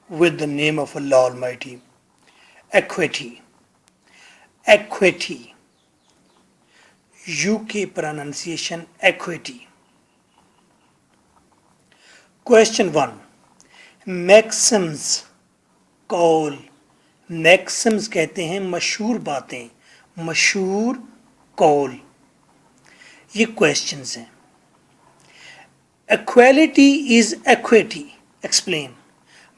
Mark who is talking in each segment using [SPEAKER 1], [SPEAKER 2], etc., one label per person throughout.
[SPEAKER 1] with the name of Allah Almighty. Equity. Equity. UK pronunciation equity. Question 1. Maxims. Kaul. Maxims कहते हैं मशहूर बातें, मशहूर कौल. ये क्वेश्चंस हैं. Equality is equity. Explain.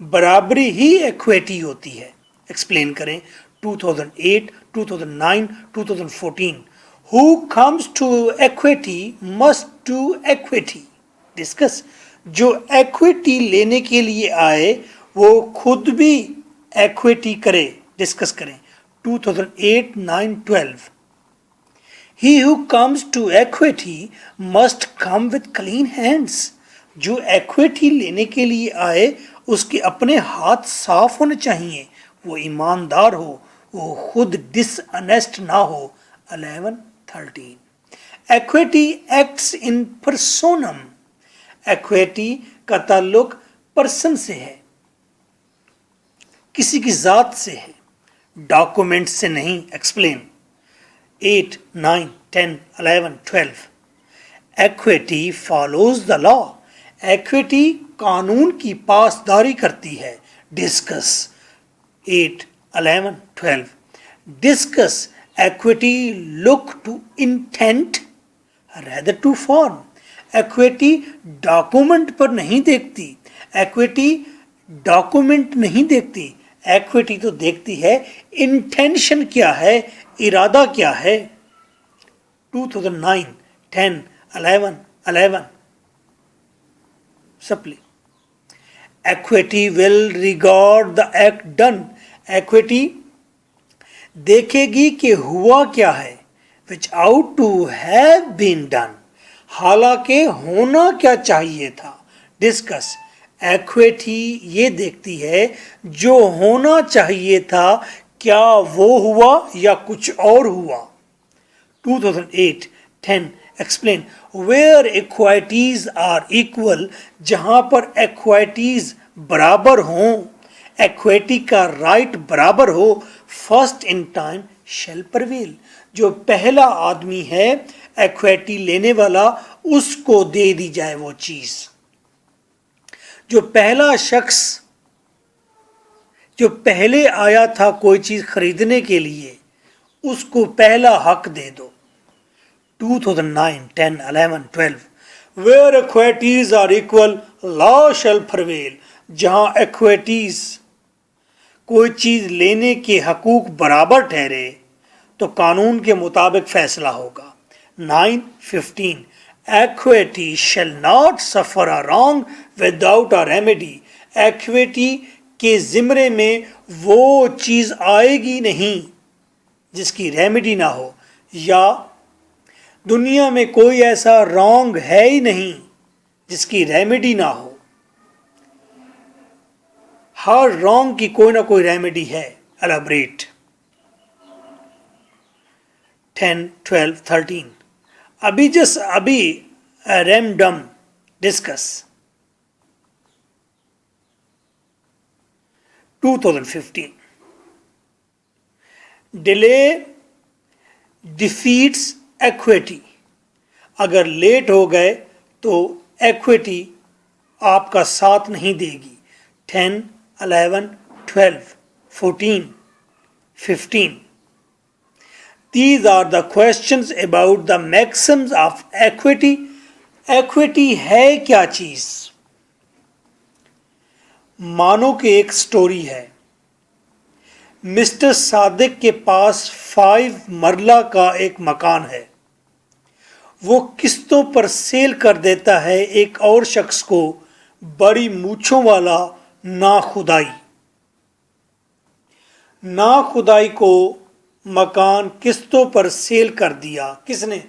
[SPEAKER 1] बराबरी ही इक्विटी होती है. एक्सप्लेन करें. 2008, 2009, 2014. Who comes to equity must do equity. Discuss. जो equity लेने के लिए आए वो खुद भी equity करे. डिस्कस करें. 2008, 9, 12. He who comes to equity must come with clean hands. जो equity लेने के लिए आए उसके अपने हाथ साफ होने चाहिए. वो ईमानदार हो, वो खुद डिसऑनेस्ट ना हो. 11, 13. Equity acts in personam. Equity का ताल्लुक पर्सन से है, किसी की जात से है, डॉक्यूमेंट से नहीं. Explain. 8, 9, 10, 11, 12. Equity follows the law. Equity कानून की पासदारी करती है. Discuss. 8, 11, 12. Discuss. Equity look to intent rather to form. Equity document पर नहीं देखती. Equity डॉक्यूमेंट नहीं देखती. Equity तो देखती है इंटेंशन क्या है, इरादा क्या है. 2009, 10, 11, 11. Supply. Equity will regard the act done. Equity देखेगी कि हुआ क्या है, which ought to have been done. हालांकि होना क्या चाहिए था. डिस्कस. Equity ये देखती है जो होना चाहिए था क्या वो हुआ या कुछ और हुआ. 2008, 10. Explain. Where equities are equal, जहां पर equities बराबर हों, equity का right बराबर हो, first in time shall prevail. जो पहला आदमी है equity लेने वाला उसको दे दी जाए वो चीज. जो पहला शख्स जो पहले आया था कोई चीज खरीदने के लिए उसको पहला हक दे दो. 2009, 10, 11, 12. Where equities are equal, law shall prevail. जहां equities कोई चीज लेने के हकूक बराबर ठहरे तो कानून के मुताबिक फैसला होगा. 9, 15. Equity shall not suffer a wrong without a remedy. Equity के जिम्रे में वो चीज आएगी नहीं जिसकी रेमेडी ना हो, या दुनिया में कोई ऐसा रॉन्ग है ही नहीं जिसकी रेमेडी ना हो. हर रॉन्ग की कोई ना कोई रेमेडी है. एलाबरेट. 10, 12, 13. अभी रेमडम डिस्कस. 2015. Delay defeats equity. अगर लेट हो गए तो एक्विटी आपका साथ नहीं देगी. 10, 11, 12, 14, 15. These are the questions about the maxims of equity. Equity है क्या चीज. मानो कि एक स्टोरी है. मिस्टर सादिक के पास 5 मरला का एक मकान है. वो किस्तों पर सेल कर देता है एक और शख्स को बड़ी मूछों वाला नाखुदाई को मकान किस्तों पर सेल कर दिया. किसने?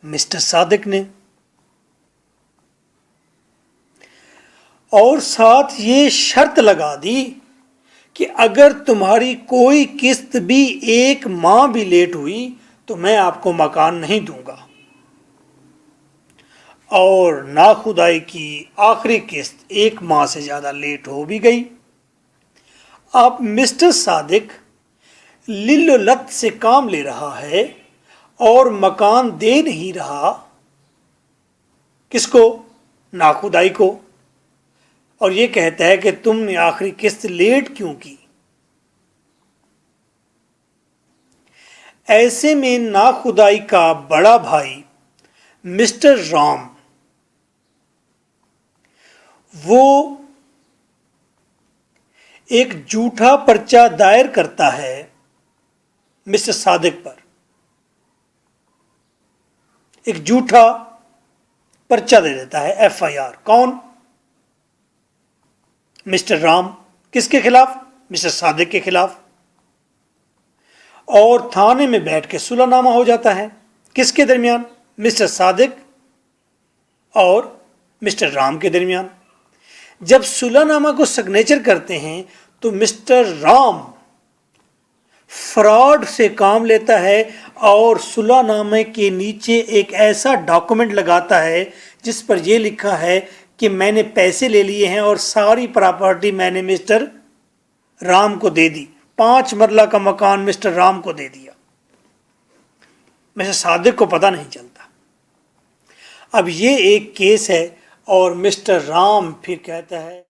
[SPEAKER 1] मिस्टर सादिक ने. और साथ ये शर्त लगा दी कि अगर तुम्हारी कोई किस्त भी 1 माह भी लेट हुई तो मैं आपको मकान नहीं दूंगा. और नाखुदाई की आखिरी किस्त 1 माह से ज़्यादा लेट हो भी गई। अब मिस्टर सादिक लिल्लत से काम ले रहा है और मकान दे नहीं रहा, किसको? नाखुदाई को। और ये कहता है कि तुमने आखिरी किस्त लेट क्यों की। ऐसे में नाखुदाई का बड़ा भाई मिस्टर राम वो एक झूठा पर्चा दायर करता है मिस्टर सादिक पर। एक झूठा पर्चा दे देता है, एफआईआर। कौन? मिस्टर राम। किसके खिलाफ? मिस्टर सादिक के खिलाफ। और थाने में बैठ के सुलहनामा हो जाता है। किसके दरमियान? मिस्टर सादिक और मिस्टर राम के दरमियान। जब सुलहनामा को सिग्नेचर करते हैं तो मिस्टर राम फ्रॉड से काम लेता है और सुलहनामे के नीचे एक ऐसा डॉक्यूमेंट लगाता है जिस पर यह लिखा है कि मैंने पैसे ले लिए हैं और सारी प्रॉपर्टी मैंने मिस्टर राम को दे दी। 5 मरला का मकान मिस्टर राम को दे दिया। मिस्टर सादिक को पता नहीं चलता। अब ये एक केस है और मिस्टर राम फिर कहता है